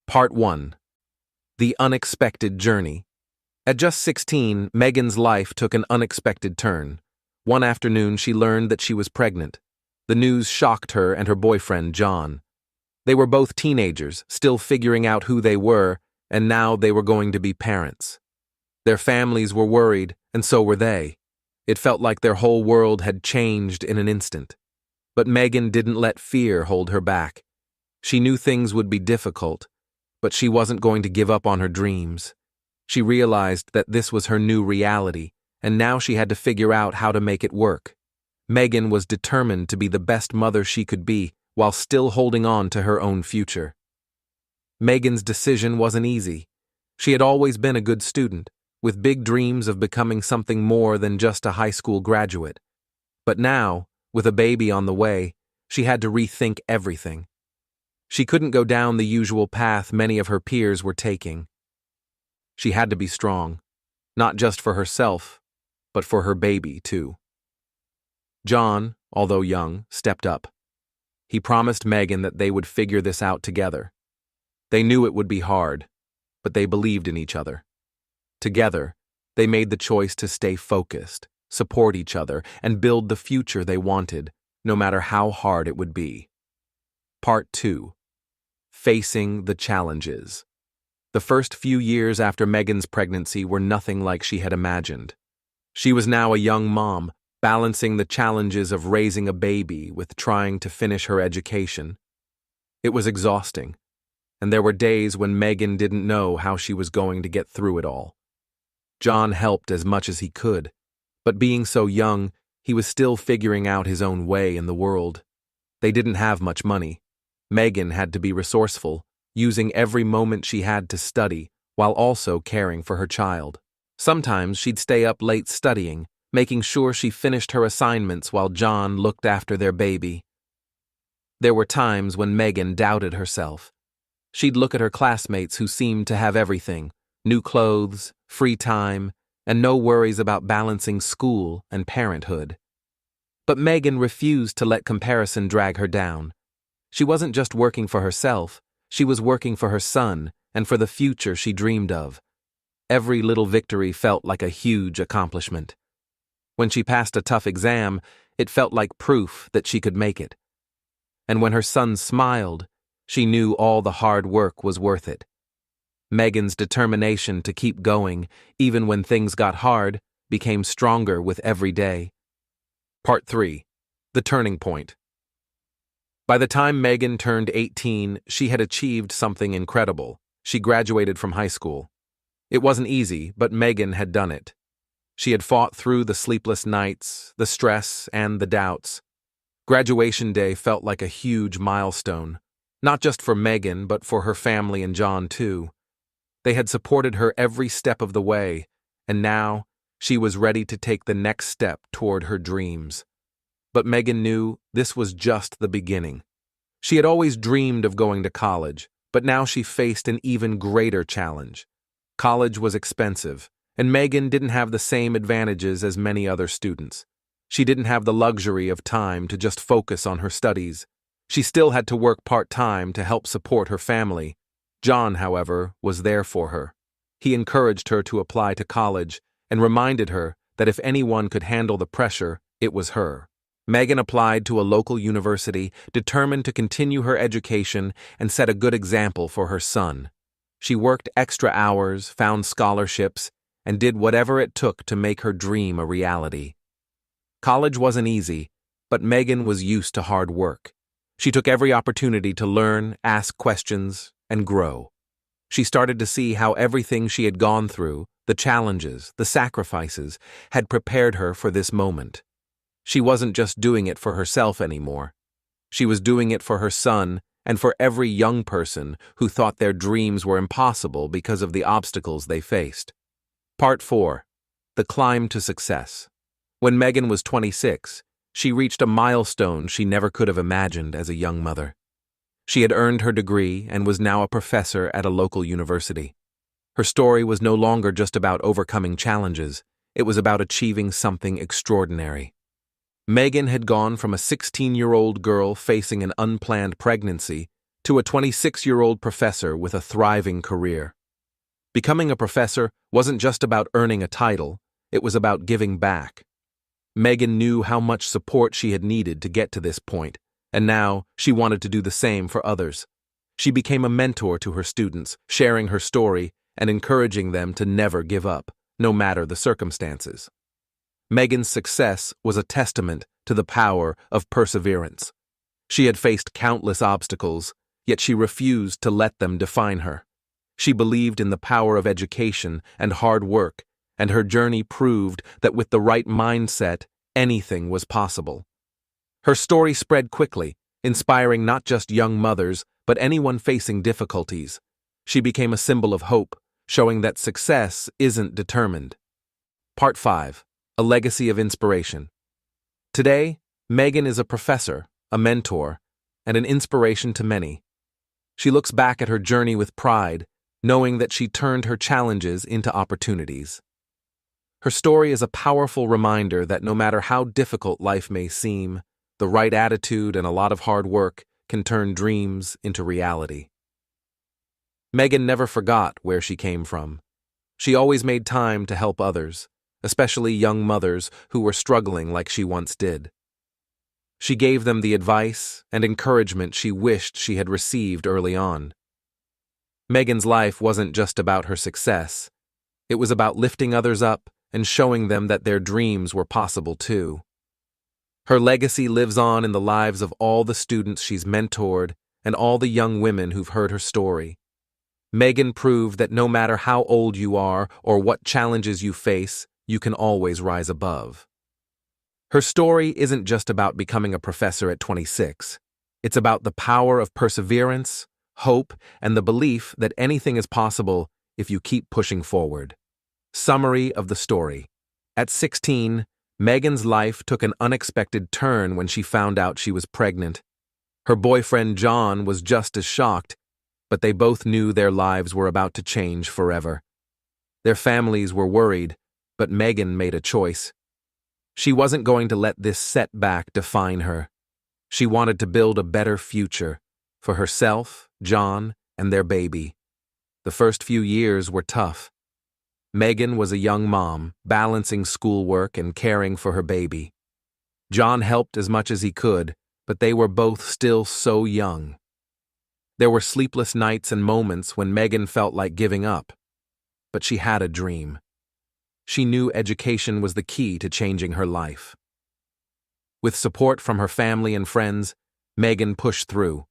Part 1. The Unexpected Journey. At just 16, Megan's life took an unexpected turn. One afternoon, she learned that she was pregnant. The news shocked her and her boyfriend, John. They were both teenagers, still figuring out who they were, and now they were going to be parents. Their families were worried, and so were they. It felt like their whole world had changed in an instant. But Megan didn't let fear hold her back. She knew things would be difficult, but she wasn't going to give up on her dreams. She realized that this was her new reality, and now she had to figure out how to make it work. Megan was determined to be the best mother she could be while still holding on to her own future. Megan's decision wasn't easy. She had always been a good student, with big dreams of becoming something more than just a high school graduate. But now, with a baby on the way, she had to rethink everything. She couldn't go down the usual path many of her peers were taking. She had to be strong, not just for herself, but for her baby, too. John, although young, stepped up. He promised Megan that they would figure this out together. They knew it would be hard, but they believed in each other. Together, they made the choice to stay focused, support each other, and build the future they wanted, no matter how hard it would be. Part 2. Facing the Challenges. The first few years after Megan's pregnancy were nothing like she had imagined. She was now a young mom, balancing the challenges of raising a baby with trying to finish her education. It was exhausting, and there were days when Megan didn't know how she was going to get through it all. John helped as much as he could, but being so young, he was still figuring out his own way in the world. They didn't have much money. Megan had to be resourceful, using every moment she had to study while also caring for her child. Sometimes she'd stay up late studying, making sure she finished her assignments while John looked after their baby. There were times when Megan doubted herself. She'd look at her classmates who seemed to have everything: new clothes, free time, and no worries about balancing school and parenthood. But Megan refused to let comparison drag her down. She wasn't just working for herself, she was working for her son and for the future she dreamed of. Every little victory felt like a huge accomplishment. When she passed a tough exam, it felt like proof that she could make it. And when her son smiled, she knew all the hard work was worth it. Megan's determination to keep going, even when things got hard, became stronger with every day. Part 3. The Turning Point. By the time Megan turned 18, she had achieved something incredible. She graduated from high school. It wasn't easy, but Megan had done it. She had fought through the sleepless nights, the stress, and the doubts. Graduation day felt like a huge milestone, not just for Megan, but for her family and John, too. They had supported her every step of the way, and now she was ready to take the next step toward her dreams. But Megan knew this was just the beginning. She had always dreamed of going to college, but now she faced an even greater challenge. College was expensive, and Megan didn't have the same advantages as many other students. She didn't have the luxury of time to just focus on her studies. She still had to work part-time to help support her family. John, however, was there for her. He encouraged her to apply to college and reminded her that if anyone could handle the pressure, it was her. Megan applied to a local university, determined to continue her education and set a good example for her son. She worked extra hours, found scholarships, and did whatever it took to make her dream a reality. College wasn't easy, but Megan was used to hard work. She took every opportunity to learn, ask questions, and grow. She started to see how everything she had gone through, the challenges, the sacrifices, had prepared her for this moment. She wasn't just doing it for herself anymore. She was doing it for her son and for every young person who thought their dreams were impossible because of the obstacles they faced. Part 4. The Climb to Success. When Megan was 26, she reached a milestone she never could have imagined as a young mother. She had earned her degree and was now a professor at a local university. Her story was no longer just about overcoming challenges, it was about achieving something extraordinary. Megan had gone from a 16-year-old girl facing an unplanned pregnancy to a 26-year-old professor with a thriving career. Becoming a professor wasn't just about earning a title, it was about giving back. Megan knew how much support she had needed to get to this point, and now she wanted to do the same for others. She became a mentor to her students, sharing her story and encouraging them to never give up, no matter the circumstances. Megan's success was a testament to the power of perseverance. She had faced countless obstacles, yet she refused to let them define her. She believed in the power of education and hard work, and her journey proved that with the right mindset, anything was possible. Her story spread quickly, inspiring not just young mothers, but anyone facing difficulties. She became a symbol of hope, showing that success isn't determined. Part 5. A Legacy of Inspiration. Today, Megan is a professor, a mentor, and an inspiration to many. She looks back at her journey with pride, knowing that she turned her challenges into opportunities. Her story is a powerful reminder that no matter how difficult life may seem, the right attitude and a lot of hard work can turn dreams into reality. Megan never forgot where she came from. She always made time to help others, especially young mothers who were struggling like she once did. She gave them the advice and encouragement she wished she had received early on. Megan's life wasn't just about her success. It was about lifting others up and showing them that their dreams were possible too. Her legacy lives on in the lives of all the students she's mentored and all the young women who've heard her story. Megan proved that no matter how old you are or what challenges you face, you can always rise above. Her story isn't just about becoming a professor at 26. It's about the power of perseverance, hope, and the belief that anything is possible if you keep pushing forward. Summary of the story. At 16, Megan's life took an unexpected turn when she found out she was pregnant. Her boyfriend John was just as shocked, but they both knew their lives were about to change forever. Their families were worried, but Megan made a choice. She wasn't going to let this setback define her. She wanted to build a better future for herself, John, and their baby. The first few years were tough. Megan was a young mom, balancing schoolwork and caring for her baby. John helped as much as he could, but they were both still so young. There were sleepless nights and moments when Megan felt like giving up. But she had a dream. She knew education was the key to changing her life. With support from her family and friends, Megan pushed through.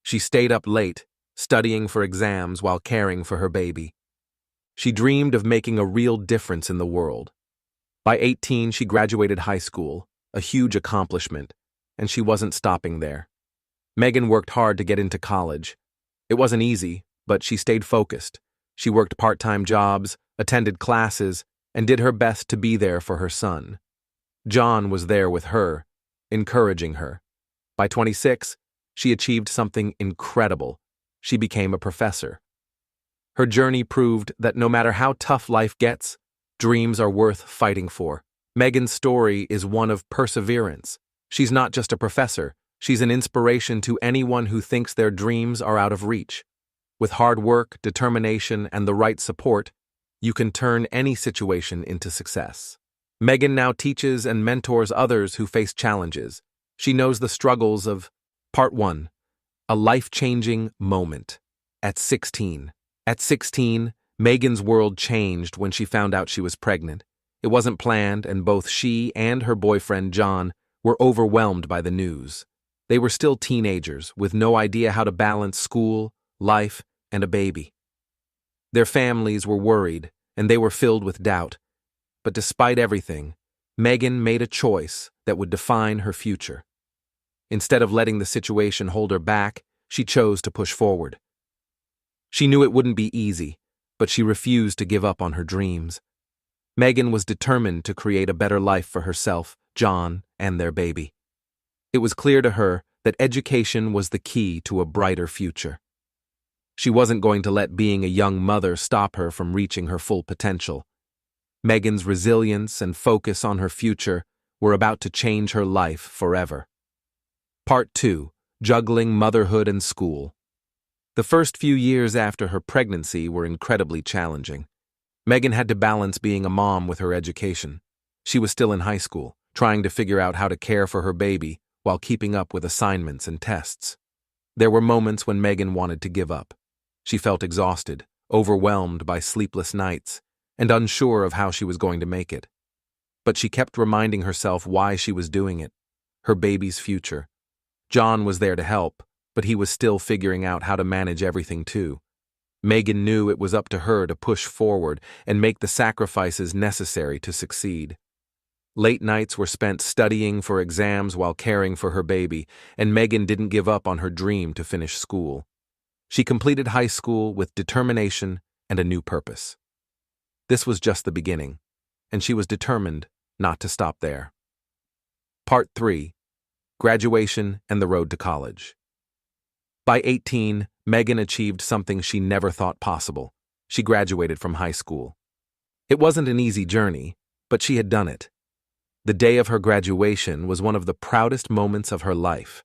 She stayed up late, studying for exams while caring for her baby. She dreamed of making a real difference in the world. By 18, she graduated high school, a huge accomplishment, and she wasn't stopping there. Megan worked hard to get into college. It wasn't easy, but she stayed focused. She worked part-time jobs, attended classes, and did her best to be there for her son. John was there with her, encouraging her. By 26, she achieved something incredible. She became a professor. Her journey proved that no matter how tough life gets, dreams are worth fighting for. Megan's story is one of perseverance. She's not just a professor, she's an inspiration to anyone who thinks their dreams are out of reach. With hard work, determination, and the right support, you can turn any situation into success. Megan now teaches and mentors others who face challenges. She knows the struggles of Part 1. A life-changing moment. At 16. At 16, Megan's world changed when she found out she was pregnant. It wasn't planned, and both she and her boyfriend John were overwhelmed by the news. They were still teenagers, with no idea how to balance school, life, and a baby. Their families were worried, and they were filled with doubt. But despite everything, Megan made a choice that would define her future. Instead of letting the situation hold her back, she chose to push forward. She knew it wouldn't be easy, but she refused to give up on her dreams. Megan was determined to create a better life for herself, John, and their baby. It was clear to her that education was the key to a brighter future. She wasn't going to let being a young mother stop her from reaching her full potential. Megan's resilience and focus on her future were about to change her life forever. Part 2. Juggling Motherhood and School. The first few years after her pregnancy were incredibly challenging. Megan had to balance being a mom with her education. She was still in high school, trying to figure out how to care for her baby while keeping up with assignments and tests. There were moments when Megan wanted to give up. She felt exhausted, overwhelmed by sleepless nights, and unsure of how she was going to make it. But she kept reminding herself why she was doing it: her baby's future. John was there to help, but he was still figuring out how to manage everything too. Megan knew it was up to her to push forward and make the sacrifices necessary to succeed. Late nights were spent studying for exams while caring for her baby, and Megan didn't give up on her dream to finish school. She completed high school with determination and a new purpose. This was just the beginning, and she was determined not to stop there. Part 3. Graduation and the road to college. By 18, Megan achieved something she never thought possible. She graduated from high school. It wasn't an easy journey, but she had done it. The day of her graduation was one of the proudest moments of her life.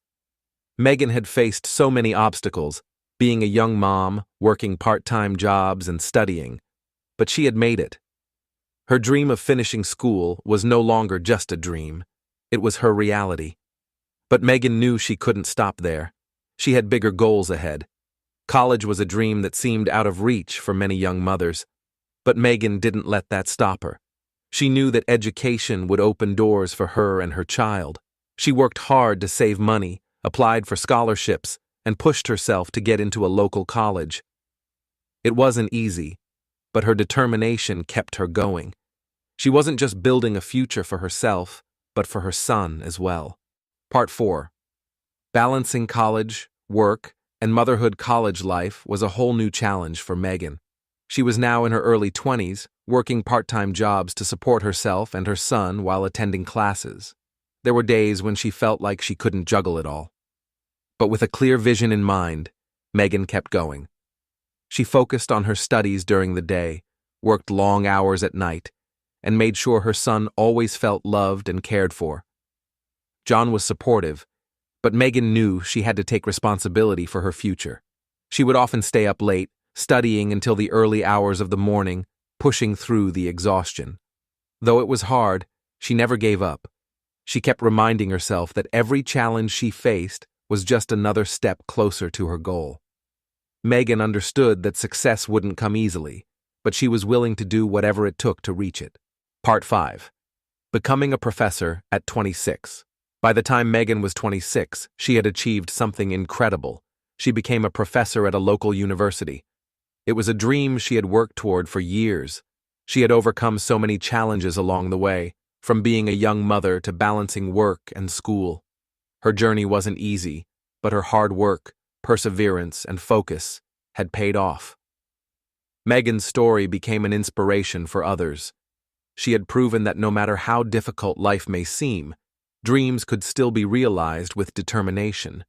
Megan had faced so many obstacles, being a young mom, working part-time jobs, and studying, but she had made it. Her dream of finishing school was no longer just a dream. It was her reality. But Megan knew she couldn't stop there. She had bigger goals ahead. College was a dream that seemed out of reach for many young mothers, but Megan didn't let that stop her. She knew that education would open doors for her and her child. She worked hard to save money, applied for scholarships, and pushed herself to get into a local college. It wasn't easy, but her determination kept her going. She wasn't just building a future for herself, but for her son as well. Part 4. Balancing college, work, and motherhood. College life was a whole new challenge for Megan. She was now in her early 20s, working part-time jobs to support herself and her son while attending classes. There were days when she felt like she couldn't juggle it all. But with a clear vision in mind, Megan kept going. She focused on her studies during the day, worked long hours at night, and made sure her son always felt loved and cared for. John was supportive, but Megan knew she had to take responsibility for her future. She would often stay up late, studying until the early hours of the morning, pushing through the exhaustion. Though it was hard, she never gave up. She kept reminding herself that every challenge she faced was just another step closer to her goal. Megan understood that success wouldn't come easily, but she was willing to do whatever it took to reach it. Part 5. Becoming a professor at 26. By the time Megan was 26, she had achieved something incredible. She became a professor at a local university. It was a dream she had worked toward for years. She had overcome so many challenges along the way, from being a young mother to balancing work and school. Her journey wasn't easy, but her hard work, perseverance, and focus had paid off. Megan's story became an inspiration for others. She had proven that no matter how difficult life may seem, dreams could still be realized with determination.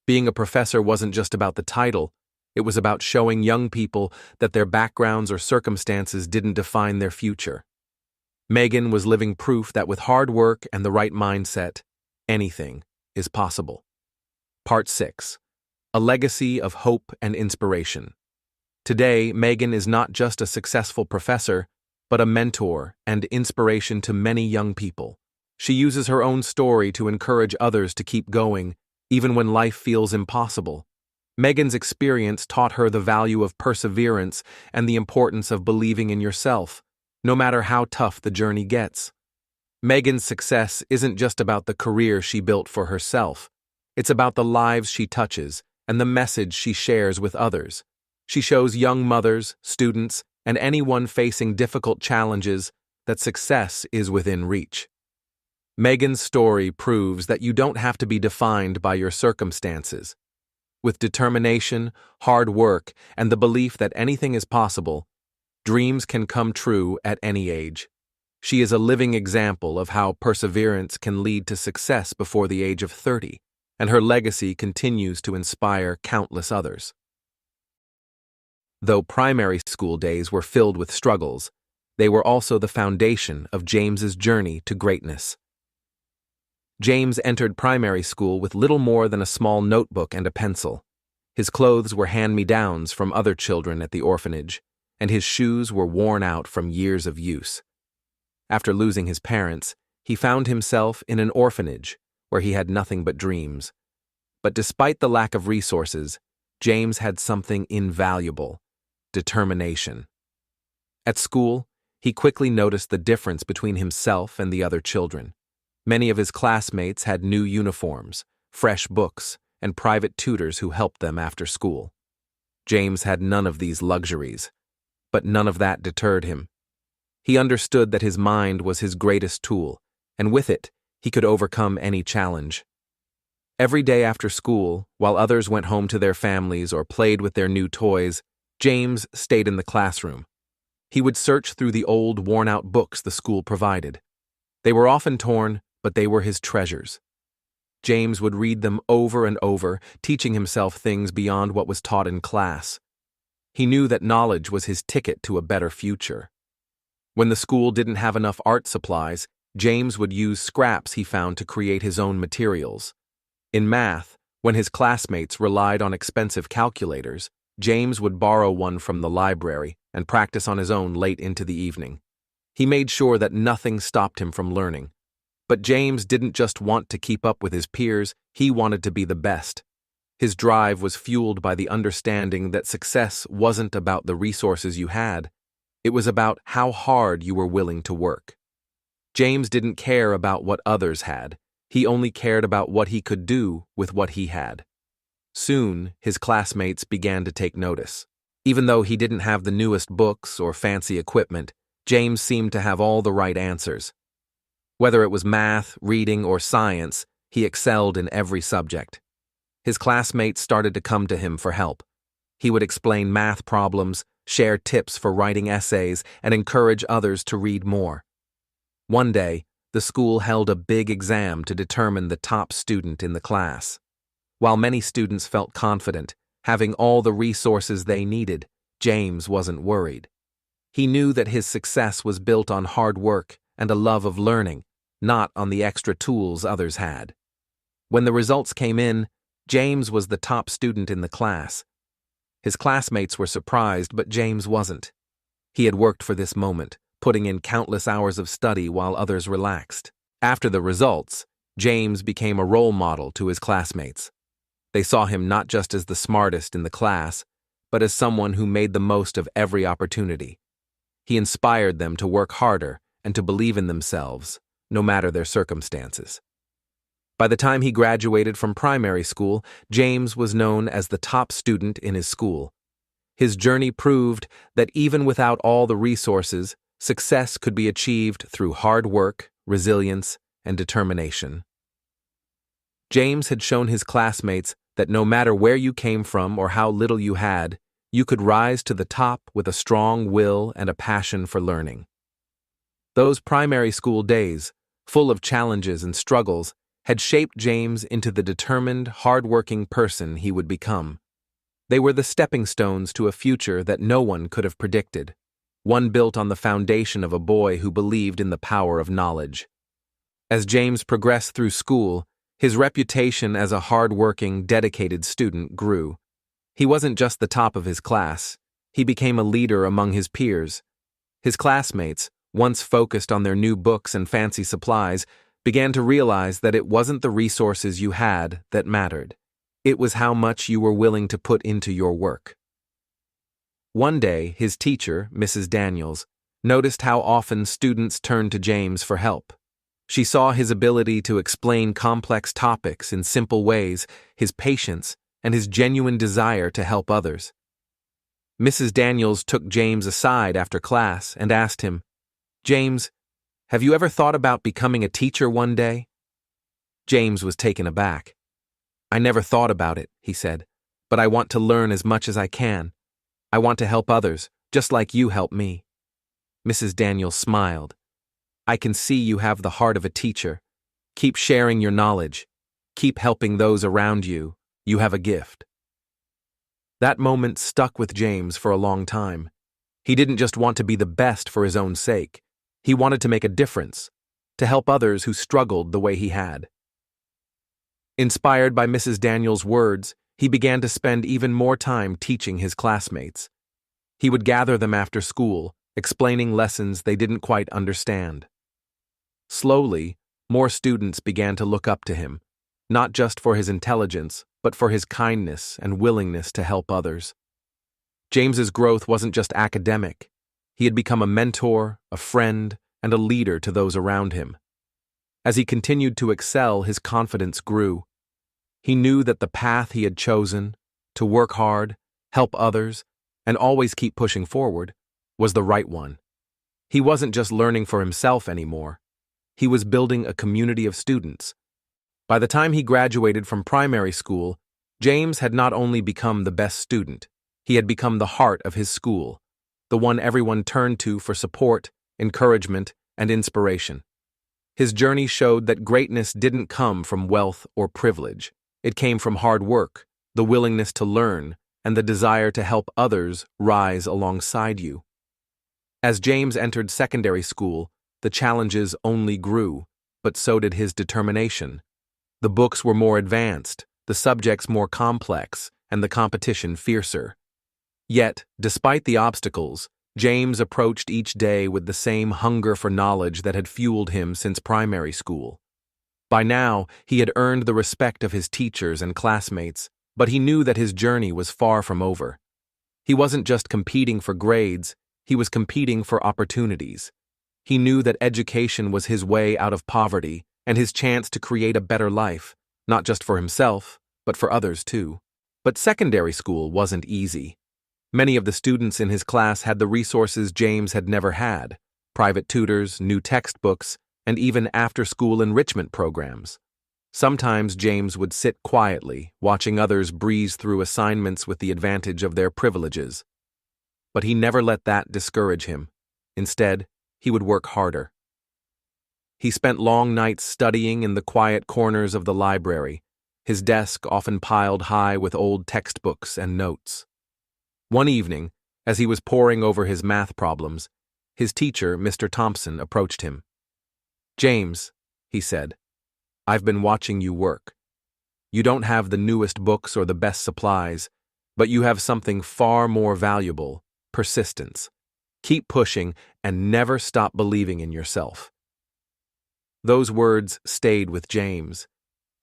Being a professor wasn't just about the title, it was about showing young people that their backgrounds or circumstances didn't define their future. Megan was living proof that with hard work and the right mindset, anything is possible. Part 6. A legacy of hope and inspiration. Today, Megan is not just a successful professor, but a mentor and inspiration to many young people. She uses her own story to encourage others to keep going, even when life feels impossible. Megan's experience taught her the value of perseverance and the importance of believing in yourself, no matter how tough the journey gets. Megan's success isn't just about the career she built for herself. It's about the lives she touches and the message she shares with others. She shows young mothers, students, and anyone facing difficult challenges that success is within reach. Megan's story proves that you don't have to be defined by your circumstances. With determination, hard work, and the belief that anything is possible, dreams can come true at any age. She is a living example of how perseverance can lead to success before the age of 30, and her legacy continues to inspire countless others. Though primary school days were filled with struggles, they were also the foundation of James's journey to greatness. James entered primary school with little more than a small notebook and a pencil. His clothes were hand-me-downs from other children at the orphanage, and his shoes were worn out from years of use. After losing his parents, he found himself in an orphanage where he had nothing but dreams. But despite the lack of resources, James had something invaluable: determination. At school, he quickly noticed the difference between himself and the other children. Many of his classmates had new uniforms, fresh books, and private tutors who helped them after school. James had none of these luxuries, but none of that deterred him. He understood that his mind was his greatest tool, and with it, he could overcome any challenge. Every day after school, while others went home to their families or played with their new toys, James stayed in the classroom. He would search through the old, worn-out books the school provided. They were often torn, but they were his treasures. James would read them over and over, teaching himself things beyond what was taught in class. He knew that knowledge was his ticket to a better future. When the school didn't have enough art supplies, James would use scraps he found to create his own materials. In math, when his classmates relied on expensive calculators, James would borrow one from the library and practice on his own late into the evening. He made sure that nothing stopped him from learning. But James didn't just want to keep up with his peers, he wanted to be the best. His drive was fueled by the understanding that success wasn't about the resources you had, it was about how hard you were willing to work. James didn't care about what others had, he only cared about what he could do with what he had. Soon, his classmates began to take notice. Even though he didn't have the newest books or fancy equipment, James seemed to have all the right answers. Whether it was math, reading, or science, he excelled in every subject. His classmates started to come to him for help. He would explain math problems, share tips for writing essays, and encourage others to read more. One day, the school held a big exam to determine the top student in the class. While many students felt confident, having all the resources they needed, James wasn't worried. He knew that his success was built on hard work and a love of learning, not on the extra tools others had. When the results came in, James was the top student in the class. His classmates were surprised, but James wasn't. He had worked for this moment, putting in countless hours of study while others relaxed. After the results, James became a role model to his classmates. They saw him not just as the smartest in the class, but as someone who made the most of every opportunity. He inspired them to work harder and to believe in themselves, no matter their circumstances. By the time he graduated from primary school, James was known as the top student in his school. His journey proved that even without all the resources, success could be achieved through hard work, resilience, and determination. James had shown his classmates that no matter where you came from or how little you had, you could rise to the top with a strong will and a passion for learning. Those primary school days, full of challenges and struggles, had shaped James into the determined, hard-working person he would become. They were the stepping stones to a future that no one could have predicted, one built on the foundation of a boy who believed in the power of knowledge. As James progressed through school, his reputation as a hard-working, dedicated student grew. He wasn't just the top of his class, he became a leader among his peers. His classmates, once focused on their new books and fancy supplies, began to realize that it wasn't the resources you had that mattered. It was how much you were willing to put into your work. One day, his teacher, Mrs. Daniels, noticed how often students turned to James for help. She saw his ability to explain complex topics in simple ways, his patience, and his genuine desire to help others. Mrs. Daniels took James aside after class and asked him, "James, have you ever thought about becoming a teacher one day?" James was taken aback. "I never thought about it," he said, "but I want to learn as much as I can. I want to help others, just like you help me." Mrs. Daniels smiled. "I can see you have the heart of a teacher. Keep sharing your knowledge. Keep helping those around you. You have a gift." That moment stuck with James for a long time. He didn't just want to be the best for his own sake. He wanted to make a difference, to help others who struggled the way he had. Inspired by Mrs. Daniels' words, He began to spend even more time teaching his classmates. He would gather them after school, explaining lessons they didn't quite understand. Slowly, more students began to look up to him, not just for his intelligence, but for his kindness and willingness to help others. James's growth wasn't just academic. He had become a mentor, a friend, and a leader to those around him. As he continued to excel, his confidence grew. He knew that the path he had chosen, to work hard, help others, and always keep pushing forward, was the right one. He wasn't just learning for himself anymore. He was building a community of students. By the time he graduated from primary school, James had not only become the best student, he had become the heart of his school, the one everyone turned to for support, encouragement, and inspiration. His journey showed that greatness didn't come from wealth or privilege. It came from hard work, the willingness to learn, and the desire to help others rise alongside you. As James entered secondary school, the challenges only grew, but so did his determination. The books were more advanced, the subjects more complex, and the competition fiercer. Yet, despite the obstacles, James approached each day with the same hunger for knowledge that had fueled him since primary school. By now, he had earned the respect of his teachers and classmates, but he knew that his journey was far from over. He wasn't just competing for grades, he was competing for opportunities. He knew that education was his way out of poverty and his chance to create a better life, not just for himself, but for others too. But secondary school wasn't easy. Many of the students in his class had the resources James had never had: private tutors, new textbooks, and even after-school enrichment programs. Sometimes James would sit quietly, watching others breeze through assignments with the advantage of their privileges. But he never let that discourage him. Instead, he would work harder. He spent long nights studying in the quiet corners of the library, his desk often piled high with old textbooks and notes. One evening, as he was poring over his math problems, his teacher, Mr. Thompson, approached him. "James," he said, "I've been watching you work. You don't have the newest books or the best supplies, but you have something far more valuable: persistence. Keep pushing and never stop believing in yourself." Those words stayed with James.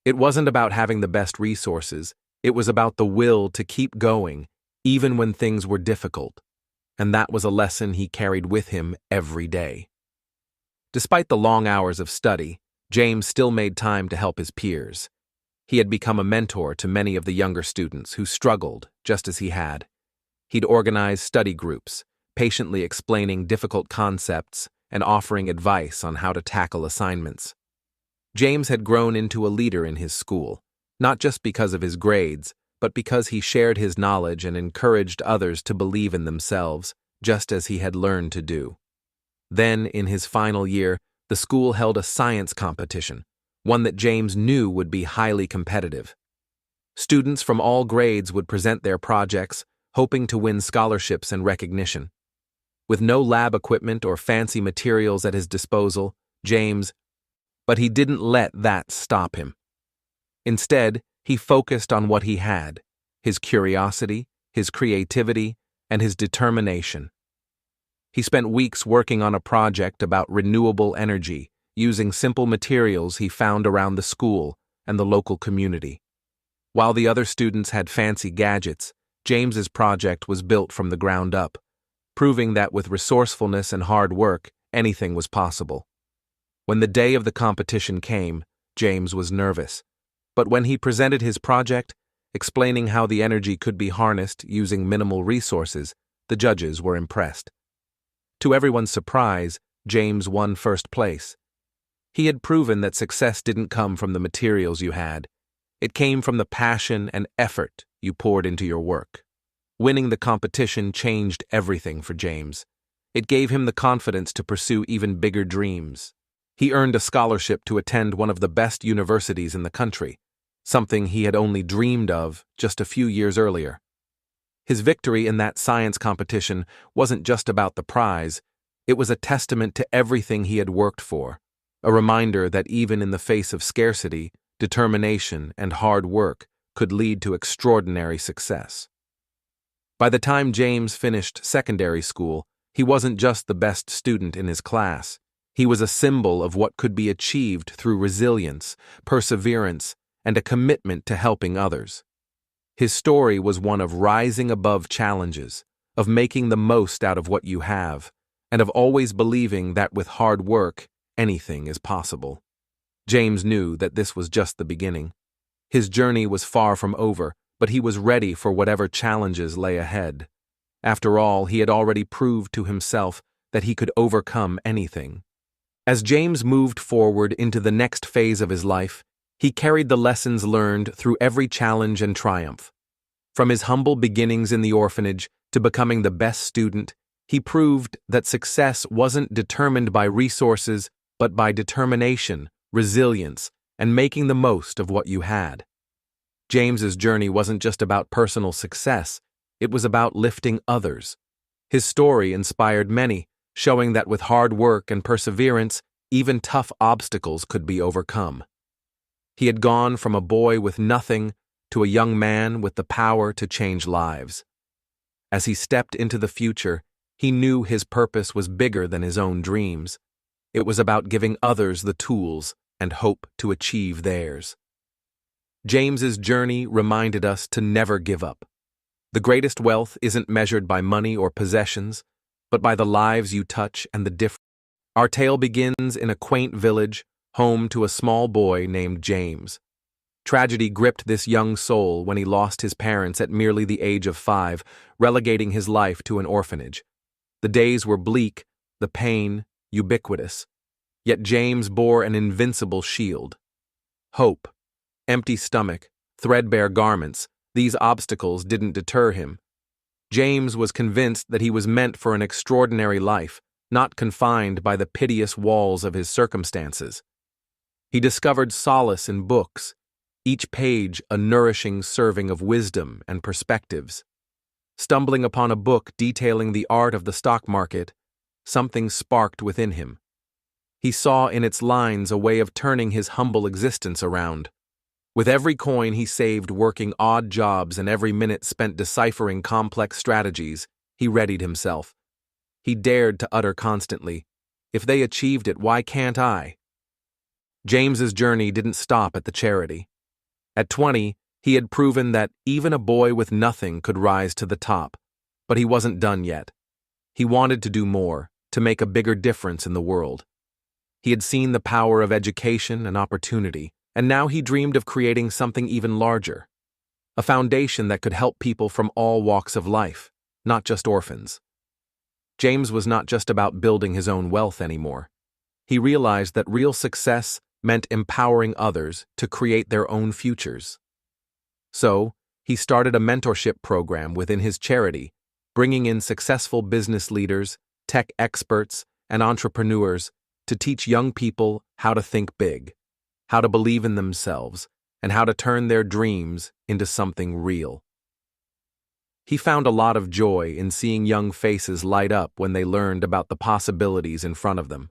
It wasn't about having the best resources, it was about the will to keep going, even when things were difficult. And that was a lesson he carried with him every day. Despite the long hours of study, James still made time to help his peers. He had become a mentor to many of the younger students who struggled just as he had. He'd organize study groups, patiently explaining difficult concepts and offering advice on how to tackle assignments. James had grown into a leader in his school, not just because of his grades, but because he shared his knowledge and encouraged others to believe in themselves, just as he had learned to do. Then, in his final year, the school held a science competition, one that James knew would be highly competitive. Students from all grades would present their projects, hoping to win scholarships and recognition. With no lab equipment or fancy materials at his disposal, but he didn't let that stop him. Instead, he focused on what he had: his curiosity, his creativity, and his determination. He spent weeks working on a project about renewable energy, using simple materials he found around the school and the local community. While the other students had fancy gadgets, James's project was built from the ground up, proving that with resourcefulness and hard work, anything was possible. When the day of the competition came, James was nervous. But when he presented his project, explaining how the energy could be harnessed using minimal resources, the judges were impressed. To everyone's surprise, James won first place. He had proven that success didn't come from the materials you had. It came from the passion and effort you poured into your work. Winning the competition changed everything for James. It gave him the confidence to pursue even bigger dreams. He earned a scholarship to attend one of the best universities in the country, something he had only dreamed of just a few years earlier. His victory in that science competition wasn't just about the prize, it was a testament to everything he had worked for, a reminder that even in the face of scarcity, determination, and hard work, could lead to extraordinary success. By the time James finished secondary school, he wasn't just the best student in his class. He was a symbol of what could be achieved through resilience, perseverance, and a commitment to helping others. His story was one of rising above challenges, of making the most out of what you have, and of always believing that with hard work, anything is possible. James knew that this was just the beginning. His journey was far from over, but he was ready for whatever challenges lay ahead. After all, he had already proved to himself that he could overcome anything. As James moved forward into the next phase of his life, he carried the lessons learned through every challenge and triumph. From his humble beginnings in the orphanage to becoming the best student, he proved that success wasn't determined by resources, but by determination, resilience, and making the most of what you had. James's journey wasn't just about personal success, it was about lifting others. His story inspired many, showing that with hard work and perseverance, even tough obstacles could be overcome. He had gone from a boy with nothing to a young man with the power to change lives. As he stepped into the future, he knew his purpose was bigger than his own dreams. It was about giving others the tools and hope to achieve theirs. James's journey reminded us to never give up. The greatest wealth isn't measured by money or possessions, but by the lives you touch and the difference. Our tale begins in a quaint village, home to a small boy named James. Tragedy gripped this young soul when he lost his parents at merely the age of 5, relegating his life to an orphanage. The days were bleak, the pain ubiquitous. Yet James bore an invincible shield. Hope. Empty stomach, threadbare garments, these obstacles didn't deter him. James was convinced that he was meant for an extraordinary life, not confined by the piteous walls of his circumstances. He discovered solace in books, each page a nourishing serving of wisdom and perspectives. Stumbling upon a book detailing the art of the stock market, something sparked within him. He saw in its lines a way of turning his humble existence around. With every coin he saved working odd jobs and every minute spent deciphering complex strategies, he readied himself. He dared to utter constantly, "If they achieved it, why can't I?" James's journey didn't stop at the charity. At 20, he had proven that even a boy with nothing could rise to the top, but he wasn't done yet. He wanted to do more, to make a bigger difference in the world. He had seen the power of education and opportunity, and now he dreamed of creating something even larger. A foundation that could help people from all walks of life, not just orphans. James was not just about building his own wealth anymore. He realized that real success meant empowering others to create their own futures. So, he started a mentorship program within his charity, bringing in successful business leaders, tech experts, and entrepreneurs to teach young people how to think big, how to believe in themselves, and how to turn their dreams into something real. He found a lot of joy in seeing young faces light up when they learned about the possibilities in front of them.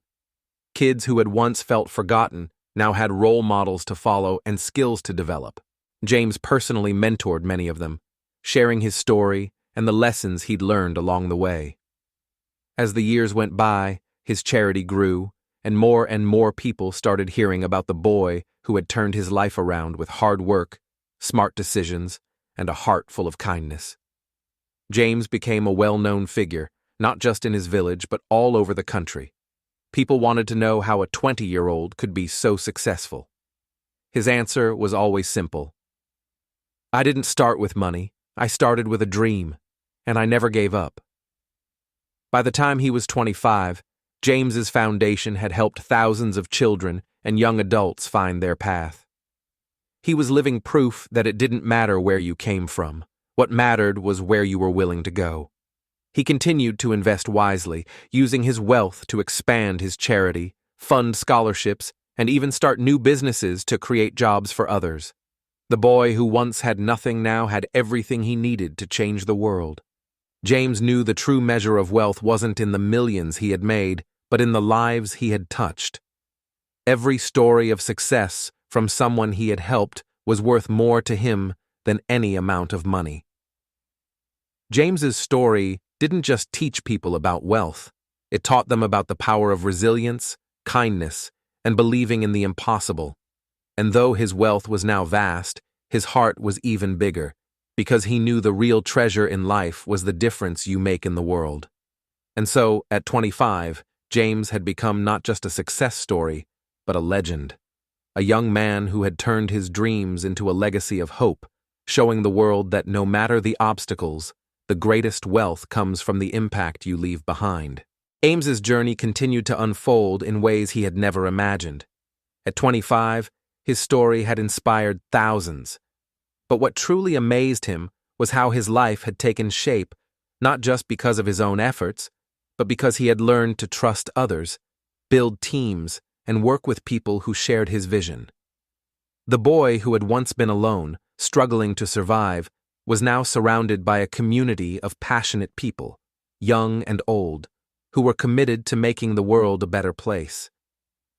Kids who had once felt forgotten now had role models to follow and skills to develop. James personally mentored many of them, sharing his story and the lessons he'd learned along the way. As the years went by, his charity grew, and more people started hearing about the boy who had turned his life around with hard work, smart decisions, and a heart full of kindness. James became a well-known figure, not just in his village but all over the country. People wanted to know how a 20-year-old could be so successful. His answer was always simple. "I didn't start with money, I started with a dream, and I never gave up." By the time he was 25, James's foundation had helped thousands of children and young adults find their path. He was living proof that it didn't matter where you came from. What mattered was where you were willing to go. He continued to invest wisely, using his wealth to expand his charity, fund scholarships, and even start new businesses to create jobs for others. The boy who once had nothing now had everything he needed to change the world. James knew the true measure of wealth wasn't in the millions he had made, but in the lives he had touched. Every story of success from someone he had helped was worth more to him than any amount of money. James's story didn't just teach people about wealth. It taught them about the power of resilience, kindness, and believing in the impossible. And though his wealth was now vast, his heart was even bigger, because he knew the real treasure in life was the difference you make in the world. And so, at 25, James had become not just a success story, but a legend. A young man who had turned his dreams into a legacy of hope, showing the world that no matter the obstacles, the greatest wealth comes from the impact you leave behind. James's journey continued to unfold in ways he had never imagined. At 25, his story had inspired thousands. But what truly amazed him was how his life had taken shape, not just because of his own efforts, but because he had learned to trust others, build teams, and work with people who shared his vision. The boy who had once been alone, struggling to survive, was now surrounded by a community of passionate people, young and old, who were committed to making the world a better place.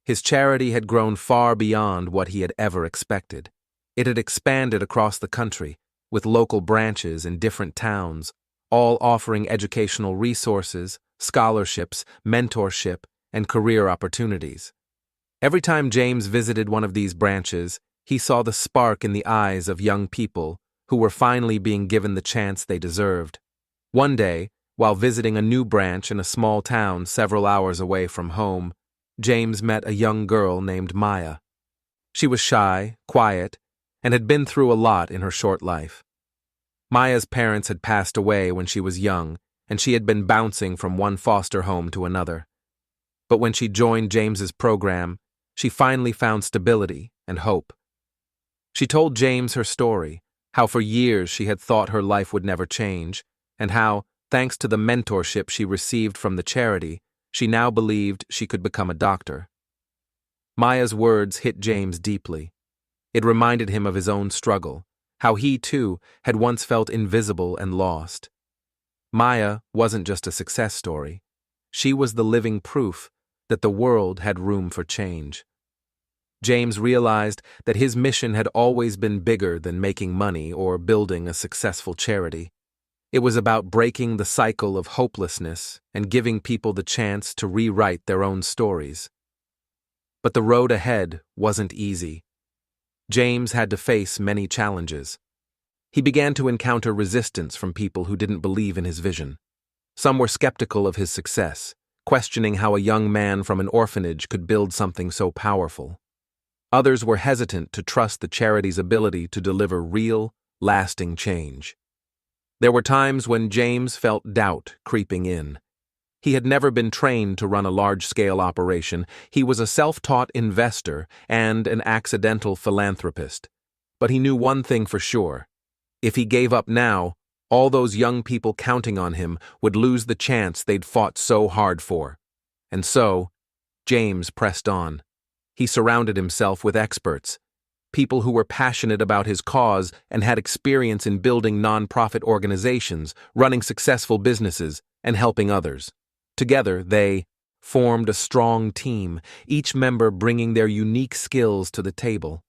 His charity had grown far beyond what he had ever expected. It had expanded across the country, with local branches in different towns, all offering educational resources, scholarships, mentorship, and career opportunities. Every time James visited one of these branches, he saw the spark in the eyes of young people who were finally being given the chance they deserved. One day, while visiting a new branch in a small town several hours away from home, James met a young girl named Maya. She was shy, quiet, and had been through a lot in her short life. Maya's parents had passed away when she was young, and she had been bouncing from one foster home to another. But when she joined James's program, she finally found stability and hope. She told James her story, how for years she had thought her life would never change, and how, thanks to the mentorship she received from the charity, she now believed she could become a doctor. Maya's words hit James deeply. It reminded him of his own struggle, how he, too, had once felt invisible and lost. Maya wasn't just a success story. She was the living proof that the world had room for change. James realized that his mission had always been bigger than making money or building a successful charity. It was about breaking the cycle of hopelessness and giving people the chance to rewrite their own stories. But the road ahead wasn't easy. James had to face many challenges. He began to encounter resistance from people who didn't believe in his vision. Some were skeptical of his success, questioning how a young man from an orphanage could build something so powerful. Others were hesitant to trust the charity's ability to deliver real, lasting change. There were times when James felt doubt creeping in. He had never been trained to run a large-scale operation. He was a self-taught investor and an accidental philanthropist. But he knew one thing for sure. If he gave up now, all those young people counting on him would lose the chance they'd fought so hard for. And so, James pressed on. He surrounded himself with experts, people who were passionate about his cause and had experience in building nonprofit organizations, running successful businesses, and helping others. Together, they formed a strong team, each member bringing their unique skills to the table.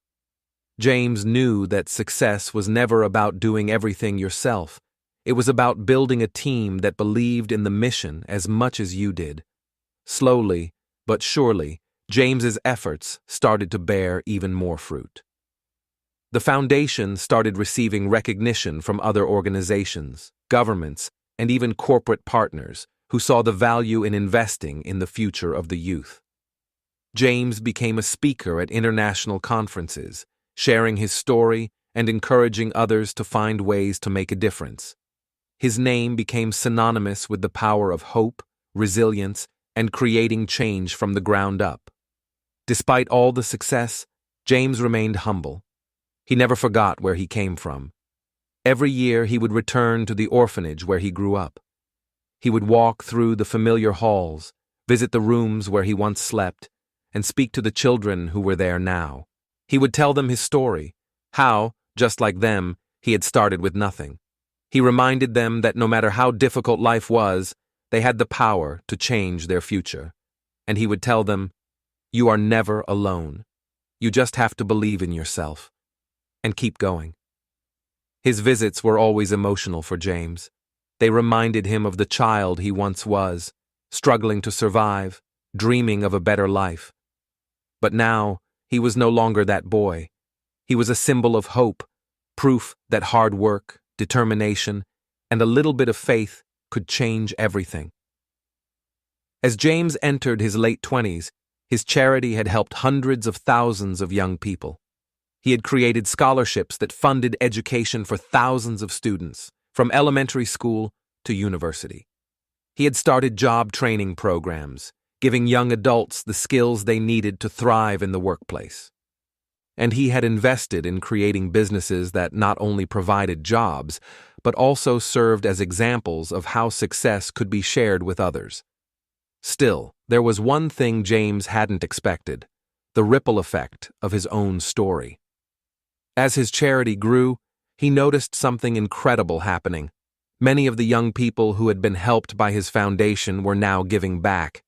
James knew that success was never about doing everything yourself. It was about building a team that believed in the mission as much as you did. Slowly, but surely, James's efforts started to bear even more fruit. The foundation started receiving recognition from other organizations, governments, and even corporate partners who saw the value in investing in the future of the youth. James became a speaker at international conferences, sharing his story and encouraging others to find ways to make a difference. His name became synonymous with the power of hope, resilience, and creating change from the ground up. Despite all the success, James remained humble. He never forgot where he came from. Every year he would return to the orphanage where he grew up. He would walk through the familiar halls, visit the rooms where he once slept, and speak to the children who were there now. He would tell them his story, how, just like them, he had started with nothing. He reminded them that no matter how difficult life was, they had the power to change their future. And he would tell them, "You are never alone. You just have to believe in yourself and keep going." His visits were always emotional for James. They reminded him of the child he once was, struggling to survive, dreaming of a better life. But now, he was no longer that boy. He was a symbol of hope, proof that hard work, determination, and a little bit of faith could change everything. As James entered his late 20s, his charity had helped hundreds of thousands of young people. He had created scholarships that funded education for thousands of students, from elementary school to university. He had started job training programs, giving young adults the skills they needed to thrive in the workplace. And he had invested in creating businesses that not only provided jobs, but also served as examples of how success could be shared with others. Still, there was one thing James hadn't expected: the ripple effect of his own story. As his charity grew, he noticed something incredible happening. Many of the young people who had been helped by his foundation were now giving back.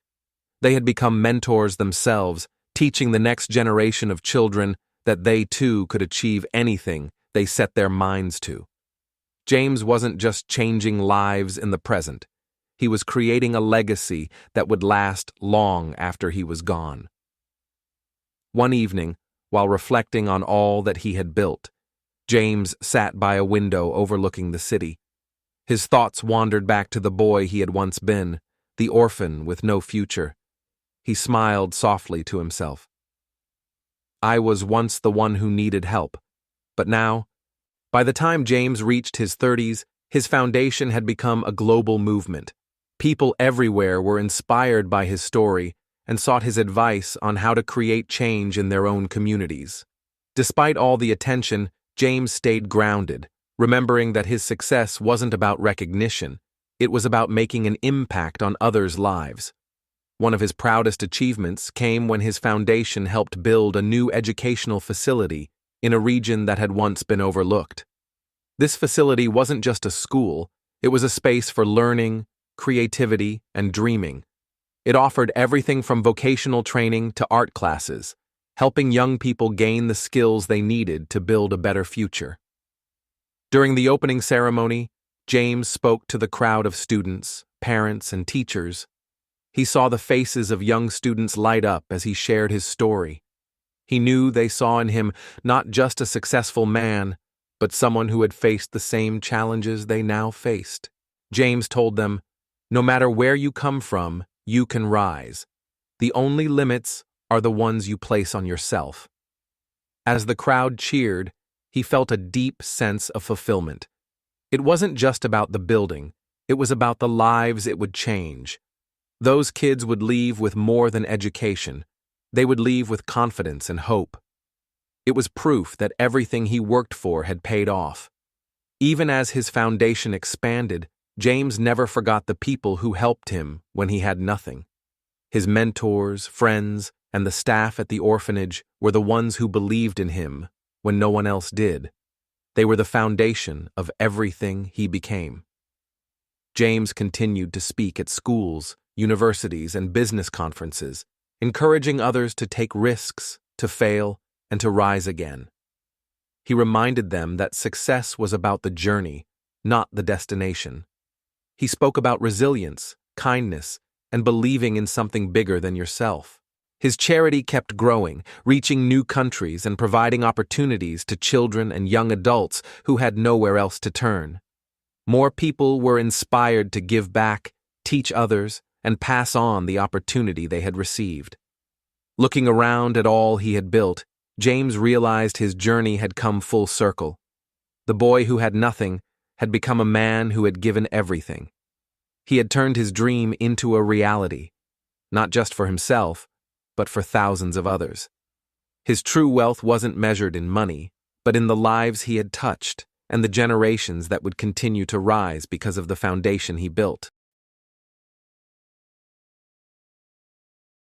They had become mentors themselves, teaching the next generation of children that they too could achieve anything they set their minds to. James wasn't just changing lives in the present. He was creating a legacy that would last long after he was gone. One evening, while reflecting on all that he had built, James sat by a window overlooking the city. His thoughts wandered back to the boy he had once been, the orphan with no future. He smiled softly to himself. I was once the one who needed help, but now, by the time James reached his 30s, his foundation had become a global movement. People everywhere were inspired by his story and sought his advice on how to create change in their own communities. Despite all the attention, James stayed grounded, remembering that his success wasn't about recognition, it was about making an impact on others' lives. One of his proudest achievements came when his foundation helped build a new educational facility in a region that had once been overlooked. This facility wasn't just a school, it was a space for learning, creativity, and dreaming. It offered everything from vocational training to art classes, helping young people gain the skills they needed to build a better future. During the opening ceremony, James spoke to the crowd of students, parents, and teachers. He saw the faces of young students light up as he shared his story. He knew they saw in him not just a successful man, but someone who had faced the same challenges they now faced. James told them, "No matter where you come from, you can rise. The only limits are the ones you place on yourself." As the crowd cheered, he felt a deep sense of fulfillment. It wasn't just about the building, it was about the lives it would change. Those kids would leave with more than education. They would leave with confidence and hope. It was proof that everything he worked for had paid off. Even as his foundation expanded, James never forgot the people who helped him when he had nothing. His mentors, friends, and the staff at the orphanage were the ones who believed in him when no one else did. They were the foundation of everything he became. James continued to speak at schools, universities, and business conferences, encouraging others to take risks, to fail, and to rise again. He reminded them that success was about the journey, not the destination. He spoke about resilience, kindness, and believing in something bigger than yourself. His charity kept growing, reaching new countries and providing opportunities to children and young adults who had nowhere else to turn. More people were inspired to give back, teach others, and pass on the opportunity they had received. Looking around at all he had built, James realized his journey had come full circle. The boy who had nothing had become a man who had given everything. He had turned his dream into a reality, not just for himself, but for thousands of others. His true wealth wasn't measured in money, but in the lives he had touched and the generations that would continue to rise because of the foundation he built.